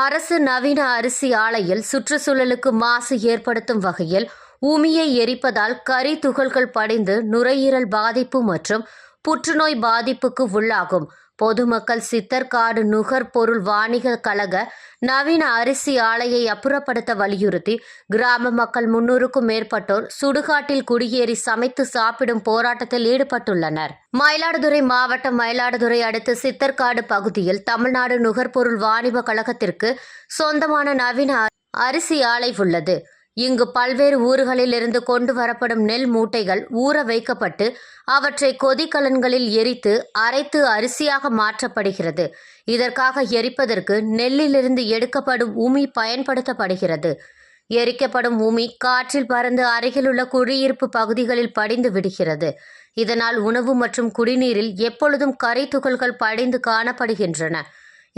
அரசு நவீன அரிசி ஆலையில் சுற்றுச்சூழலுக்கு மாசு ஏற்படுத்தும் வகையில் உமியை எரிப்பதால் கரி துகள்கள் படிந்து நுரையீரல் பாதிப்பு மற்றும் புற்றுநோய் பாதிப்புக்கு உள்ளாகும். பொதுமக்கள் சித்தர்காடு நுகர்பொருள் வாணிக கழக நவீன அரிசி ஆலையை அப்புறப்படுத்த வலியுறுத்தி கிராம மக்கள் 300க்கும் மேற்பட்டோர் சுடுகாட்டில் குடியேறி சமைத்து சாப்பிடும் போராட்டத்தில் ஈடுபட்டுள்ளனர். மயிலாடுதுறை மாவட்டம் மயிலாடுதுறை அடுத்த சித்தர்காடு பகுதியில் தமிழ்நாடு நுகர்பொருள் வாணிப கழகத்திற்கு சொந்தமான நவீன அரிசி ஆலை உள்ளது. இங்கு பல்வேறு ஊர்களில் இருந்து கொண்டு வரப்படும் நெல் மூட்டைகள் ஊற வைக்கப்பட்டு அவற்றை கொதிக்கலன்களில் எரித்து அரைத்து அரிசியாக மாற்றப்படுகிறது. இதற்காக எரிப்பதற்கு நெல்லிலிருந்து எடுக்கப்படும் உமி பயன்படுத்தப்படுகிறது. எரிக்கப்படும் உமி காற்றில் பறந்து அருகிலுள்ள குடியிருப்பு பகுதிகளில் படிந்து விடுகிறது. இதனால் உணவு மற்றும் குடிநீரில் எப்பொழுதும் கரி துகள்கள் படிந்து காணப்படுகின்றன.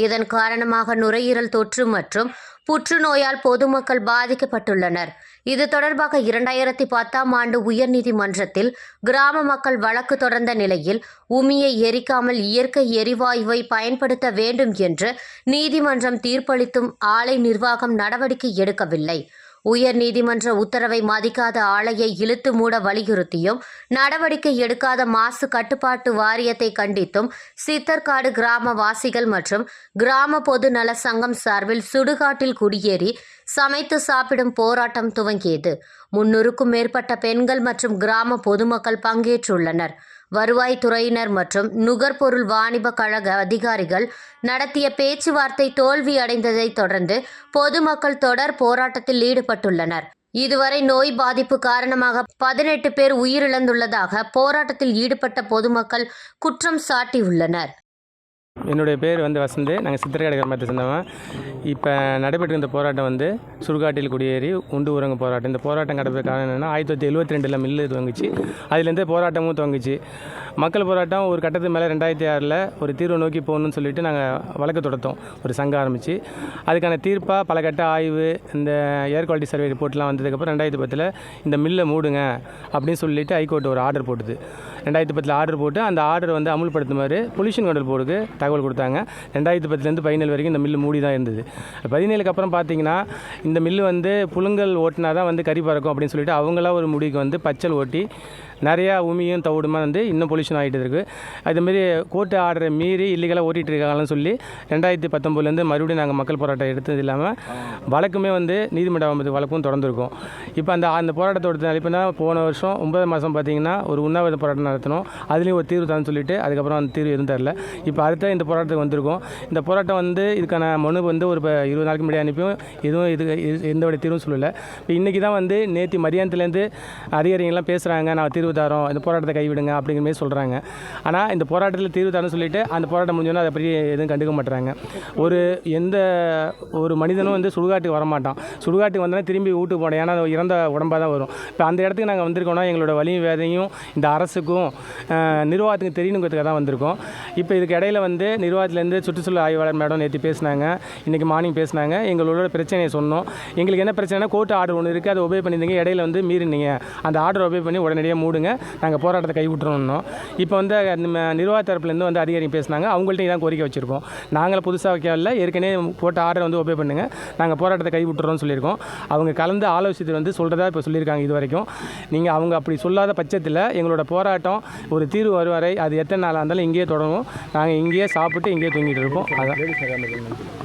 இதன் காரணமாக நுரையீரல் தொற்று மற்றும் புற்றுநோயால் பொதுமக்கள் பாதிக்கப்பட்டுள்ளனர். இது தொடர்பாக 2010ஆம் ஆண்டு உயர்நீதிமன்றத்தில் கிராம மக்கள் வழக்கு தொடர்ந்த நிலையில் உமியை எரிக்காமல் இயற்கை எரிவாயுவை பயன்படுத்த வேண்டும் என்று நீதிமன்றம் தீர்ப்பளித்தும் ஆலை நிர்வாகம் நடவடிக்கை எடுக்கவில்லை. உயர் நீதிமன்ற உத்தரவை மதிக்காத ஆலையை இழுத்து மூட வலியுறுத்தியும் நடவடிக்கை எடுக்காத மாசு கட்டுப்பாட்டு வாரியத்தை கண்டித்தும் சித்தர்காடு கிராமவாசிகள் மற்றும் கிராம பொது நல சங்கம் சார்பில் சுடுகாட்டில் குடியேறி சமைத்து சாப்பிடும் போராட்டம் துவங்கியது. 300க்கும் மேற்பட்ட பெண்கள் மற்றும் கிராம பொதுமக்கள் பங்கேற்றுள்ளனர். வருவாய்த்துறையினர் மற்றும் நுகர்பொருள் வாணிப கழக அதிகாரிகள் நடத்திய பேச்சுவார்த்தை தோல்வி அடைந்ததை தொடர்ந்து பொதுமக்கள் தொடர் போராட்டத்தில் ஈடுபட்டுள்ளனர். இதுவரை நோய் பாதிப்பு காரணமாக 18 பேர் உயிரிழந்துள்ளதாக போராட்டத்தில் ஈடுபட்ட பொதுமக்கள் குற்றம் சாட்டியுள்ளனர். என்னுடைய பேர் வசந்த். நாங்கள் சித்தர்காடு கிராமத்தை சேர்ந்தவன். இப்போ நடைபெற்ற இந்த போராட்டம் சுடுகாட்டில் குடியேறி உண்டு உறங்கு போராட்டம். இந்த போராட்டம் நடைபெற காரணம் என்னென்னா 1972 மில்லு துவங்குச்சு. அதுலேருந்து போராட்டமும் துவங்குச்சு. மக்கள் போராட்டம் ஒரு கட்டத்துக்கு மேலே 2006 ஒரு தீர்வு நோக்கி போகணும்னு சொல்லிட்டு நாங்கள் வழக்கு தொடுத்தோம். ஒரு சங்கம் ஆரம்பித்து அதுக்கான தீர்ப்பாக பல கட்ட ஆய்வு, இந்த ஏர் குவாலிட்டி சர்வே ரிப்போர்ட்லாம் வந்ததுக்கப்புறம் 2010 இந்த மில்லை மூடுங்க அப்படின்னு சொல்லிட்டு ஹைகோர்ட் ஒரு ஆர்டர் போட்டுது. 2010 ஆர்டர் போட்டு அந்த ஆர்டர் அமுல்படுத்துமாறு பொல்யூஷன் கண்ட்ரோல் போர்டுக்கு தகவல் கொடுத்தாங்க. 2010 17 வரைக்கும் இந்த மில்லு மூடி தான் இருந்தது. 17க்கு அப்புறம் பார்த்தீங்கன்னா இந்த மில்லு புழுங்கல் ஓட்டினா தான் கறி பறக்கும் அப்படின்னு சொல்லிட்டு அவங்களா ஒரு முடிவுக்கு பச்சல் ஓட்டி நிறையா உமியும் தவிடுமா இன்னும் பொல்யூஷன் ஆகிட்டு இருக்குது. அதுமாரி கோர்ட்டு ஆர்டரை மீறி இல்லீகலாக ஓட்டிகிட்டு இருக்காங்கன்னு சொல்லி 2019 மறுபடியும் நாங்கள் மக்கள் போராட்டம் எடுத்தது இல்லாமல் வழக்குமே நீதிமன்ற வழக்கும் தொடர்ந்துருக்கோம். இப்போ அந்த போராட்டத்தோட இப்போ போன வருஷம் 9 மாதம் பார்த்தீங்கன்னா ஒரு உண்ணாவிரத போராட்டம் நடத்தணும். அதுலேயும் ஒரு தீர்வு தான் சொல்லிட்டு அதுக்கப்புறம் அந்த தீர்வு எதுவும் தரல. இப்போ அடுத்த இந்த போராட்டத்துக்கு வந்திருக்கோம். இந்த போராட்டம் இதுக்கான மனு ஒரு 20 நாளைக்கு முன்னாடி அனுப்பியும் எதுவும் எந்த தீர்வும் சொல்லலை. இப்போ இன்றைக்கி தான் நேற்று மதியானத்துலேருந்து அதிகாரிகள்லாம் பேசுகிறாங்க, நான் தீர்வு தரோம், இந்த போராட்டத்தை கைவிடுங்க அப்படிங்கிற மாதிரி சொல்கிறாங்க. ஆனால் இந்த போராட்டத்தில் தீர்வு தரணும்னு சொல்லிட்டு அந்த போராட்டம் முடிஞ்சோன்னா அதை பற்றி எதுவும் கண்டுக்க மாட்டுறாங்க. எந்த ஒரு மனிதனும் சுடுகாட்டுக்கு வரமாட்டான். சுடுகாட்டுக்கு வந்தால் திரும்பி வீட்டுக்கு போனோம். ஏன்னா இறந்த உடம்பாக தான் வரும். இப்போ அந்த இடத்துக்கு நாங்கள் வந்திருக்கோம்னா எங்களோட வலியும் வேதையும் இந்த அரசுக்கும் நிர்வாகத்துக்கு தெரியணுங்கிறதுக்காக தான் வந்திருக்கோம். இப்போ இதுக்கு இடையில நிர்வாகத்திலேருந்து சுற்றுச்சூழல் ஆய்வாளர் மேடம் நேற்று பேசினாங்க, இன்றைக்கி மார்னிங் பேசினாங்க. எங்களோட பிரச்சனையை சொன்னோம். எங்களுக்கு என்ன பிரச்சனைனா கோர்ட்டு ஆர்டர் ஒன்று இருக்குது, அதை ஒபே பண்ணியிருந்தீங்க, இடையில மீறினீங்க, அந்த ஆர்டர் ஒபே பண்ணி உடனடியாக மூடுங்க, நாங்கள் போராட்டத்தை கைவிட்டுறோம். இப்போ நிர்வாக தரப்புலேருந்து அதிகாரி பேசினாங்க. அவங்கள்ட்ட இதான் கோரிக்கை வச்சுருக்கோம். நாங்கள் புதுசாக வைக்கல, ஏற்கனவே போட்ட ஆர்டர் ஒபே பண்ணுங்கள், நாங்கள் போராட்டத்தை கைவிட்டுறோம்னு சொல்லியிருக்கோம். அவங்க கலந்து ஆலோசித்து சொல்கிறதா இப்போ சொல்லியிருக்காங்க. இது வரைக்கும் அவங்க அப்படி சொல்லாத பட்சத்தில் எங்களோட போராட்டம் ஒரு தீர்வு வரும் வரை அது எத்தனை நாளாக இருந்தாலும் இங்கேயே தொடங்கும். நாங்கள் இங்கேயே சாப்பிட்டு இங்கேயே தூங்கிட்டு இருப்போம். அதான்